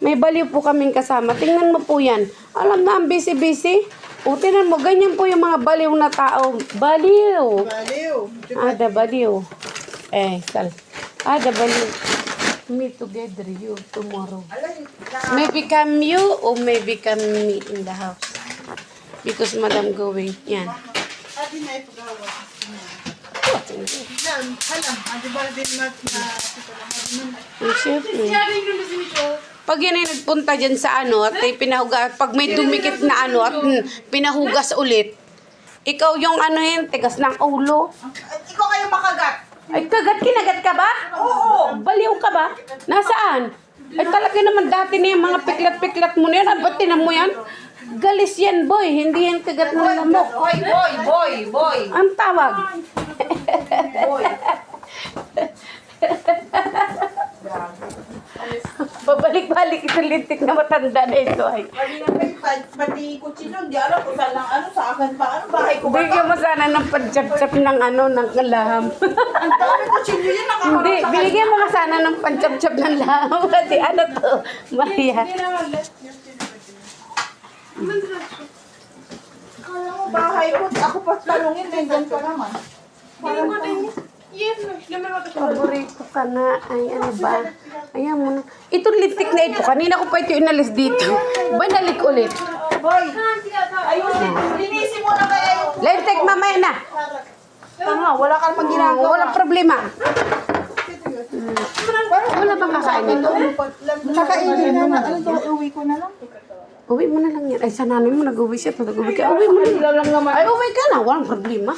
May baliw po kaming kasama. Tingnan mo po yan. Alam na, ang busy-busy. O, tingnan mo, ganyan po yung mga baliw na tao. Baliw. Baliw. Ada baliw. Ada baliw. Meet together, you, tomorrow. Maybe come you or maybe come me in the house. Because madam going. Yan. Adi na ipagawa. Yan, alam. Adi ba din Siyempre. Pag yan ay nagpunta dyan sa ano at ay pinahugas, pag may dumikit na ano at pinahugas ulit, ikaw yung ano yan, tigas ng ulo. Ikaw kayo makagat. Ay, kinagat ka ba? Oo. Baliw ka ba? Nasaan? Ay, talaga naman dati na yung mga piklat-piklat mo na yan. At ba't tinan mo yan? Galis yan, boy. Hindi yan kagat ng lamok. Boy. Ang tawag. Boy. Babalik-balik itong lintik na matanda na ito ay. Pati kutsino, di alam kung saan lang ano, sa akin pa, ano, bahay ko ba? Bigyan mo sana ng pantsap-tsap ng ano, ng laham. Ang dami kutsino yun, nakakaroon Hindi, sa binigyan mo ka sana ng pantsap-tsap ng laham. Kasi ano to, Maria. Kala mo bahay ko, ako pa talungin, nandyan ka naman. Parang Paborito ka na. Ay, ano ba? Ayan mo na. Itong lipstick na ito, kanina ko pa ito inalis dito. Banalik ulit. boy, ayusin, linisin mo na kaya yung... Lipstick mamaya na. Tama, wala ka namang ginagawa. Walang problema. Wala bang kakain ito? Kakainin na na. Ano to, uwi ko na lang. Uwi mo na lang yan. Ay, sa nanay mo nag-uwi siya. Nag-uwi ka. Uwi mo na lang. Ay, uwi ka na. Walang problema.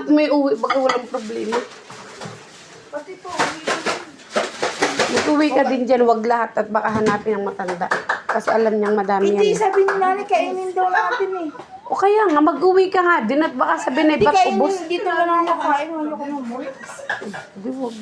May uwi. Baka walang problema. Pati po, Mag-uwi ka din dyan. Wag lahat at baka hanapin ang matanda. Kasi alam niyang madami hindi yan. sabi ni nanay, kainin daw natin eh. O kaya nga, mag-uwi ka nga din at baka sabihin ay Hindi ba't kainin, ubos. dito na lang ako kain. Wala ko naman. Hindi, wag.